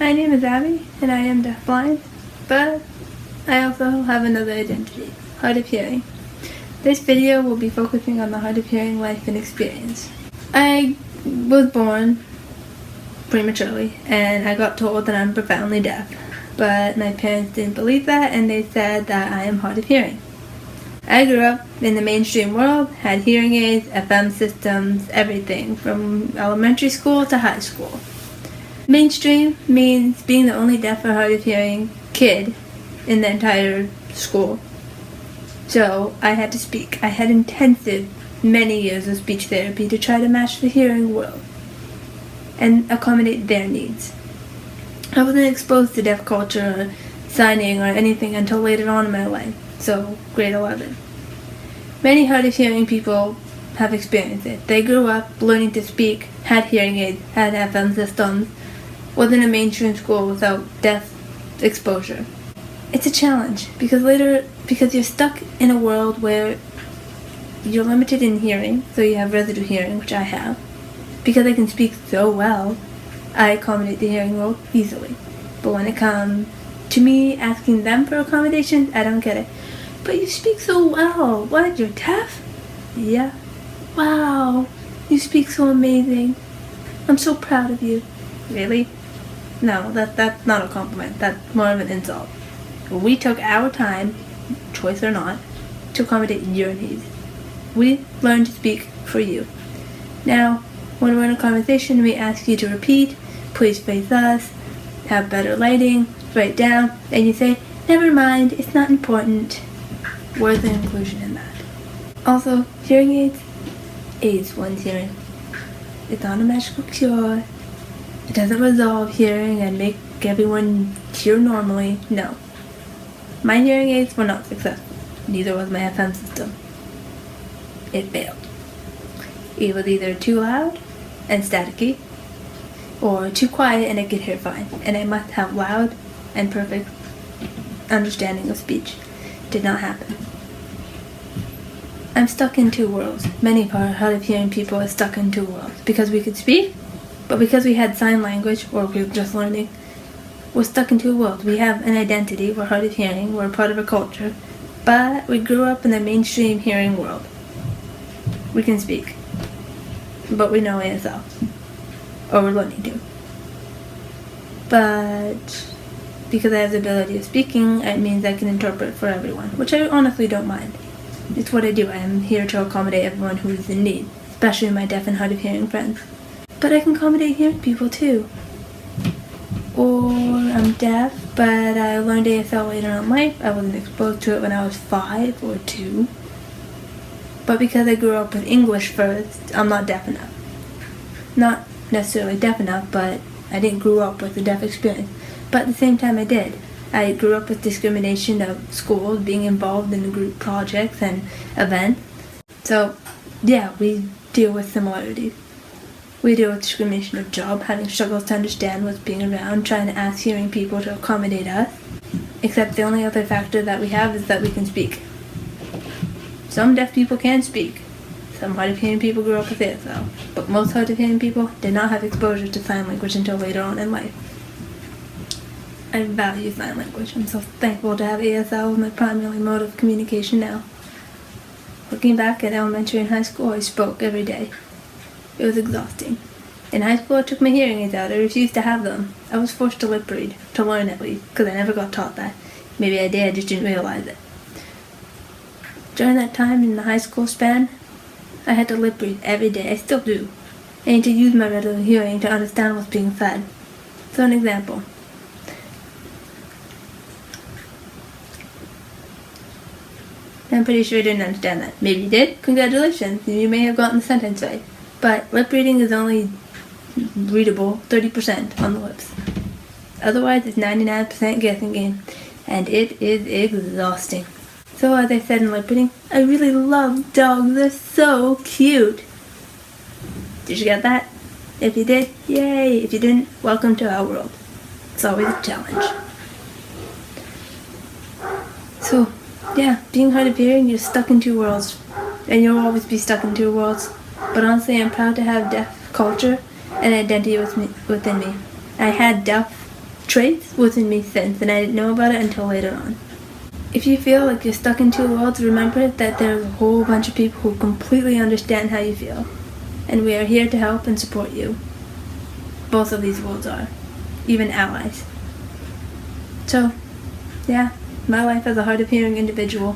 My name is Abby, and I am deafblind, but I also have another identity, hard of hearing. This video will be focusing on the hard of hearing life and experience. I was born prematurely, and I got told that I'm profoundly deaf, but my parents didn't believe that, and they said that I am hard of hearing. I grew up in the mainstream world, had hearing aids, FM systems, everything, from elementary school to high school. Mainstream means being the only deaf or hard of hearing kid in the entire school. So I had to speak. I had intensive, many years of speech therapy to try to match the hearing world and accommodate their needs. I wasn't exposed to deaf culture or signing or anything until later on in my life, so grade 11. Many hard of hearing people have experienced it. They grew up learning to speak, had hearing aids, had FM systems, was in a mainstream school without deaf exposure. It's a challenge because you're stuck in a world where you're limited in hearing, so you have residual hearing, which I have. Because I can speak so well, I accommodate the hearing world easily. But when it comes to me asking them for accommodations, I don't get it. But you speak so well. What, you're deaf? Yeah. Wow, you speak so amazing. I'm so proud of you. Really? No, that's not a compliment. That's more of an insult. We took our time, choice or not, to accommodate your needs. We learned to speak for you. Now, when we're in a conversation, we ask you to repeat, please face us, have better lighting, write down, and you say, never mind, it's not important. Where's the inclusion in that? Also, hearing aids one's hearing. It's not a magical cure. It doesn't resolve hearing and make everyone hear normally. No. My hearing aids were not successful. Neither was my FM system. It failed. It was either too loud and staticky, or too quiet and it could hear fine. And I must have loud and perfect understanding of speech. Did not happen. I'm stuck in two worlds. Many of our hard of hearing people are stuck in two worlds. Because we could speak, but because we had sign language, or we were just learning, we're stuck in two worlds. We have an identity, we're hard of hearing, we're part of a culture, but we grew up in the mainstream hearing world. We can speak, but we know ASL, or we're learning to. But because I have the ability of speaking, it means I can interpret for everyone, which I honestly don't mind. It's what I do. I am here to accommodate everyone who is in need, especially my deaf and hard of hearing friends. But I can accommodate hearing people too. Or I'm deaf, but I learned ASL later in life. I wasn't exposed to it when I was 5 or 2. But because I grew up with English first, I'm not deaf enough. Not necessarily deaf enough, but I didn't grow up with a deaf experience. But at the same time I did. I grew up with discrimination of schools, being involved in group projects and events. So, yeah, we deal with similarities. We deal with discrimination of job, having struggles to understand what's being around, trying to ask hearing people to accommodate us. Except the only other factor that we have is that we can speak. Some deaf people can speak. Some hard of hearing people grew up with ASL. But most hard of hearing people did not have exposure to sign language until later on in life. I value sign language. I'm so thankful to have ASL as my primary mode of communication now. Looking back at elementary and high school, I spoke every day. It was exhausting. In high school, I took my hearing aids out. I refused to have them. I was forced to lip read, to learn at least, because I never got taught that. Maybe I did, I just didn't realize it. During that time in the high school span, I had to lip read every day. I still do. I need to use my residual hearing to understand what's being said. So an example. I'm pretty sure you didn't understand that. Maybe you did. Congratulations. You may have gotten the sentence right. But lip reading is only readable 30% on the lips. Otherwise, it's 99% guessing game. And it is exhausting. So as I said in lip reading, I really love dogs. They're so cute. Did you get that? If you did, yay. If you didn't, welcome to our world. It's always a challenge. So, yeah, being hard of hearing, you're stuck in two worlds. And you'll always be stuck in two worlds. But honestly, I'm proud to have deaf culture and identity within me. I had deaf traits within me since, and I didn't know about it until later on. If you feel like you're stuck in two worlds, remember that there's a whole bunch of people who completely understand how you feel, and we are here to help and support you. Both of these worlds are, even allies. So, yeah, my life as a hard of hearing individual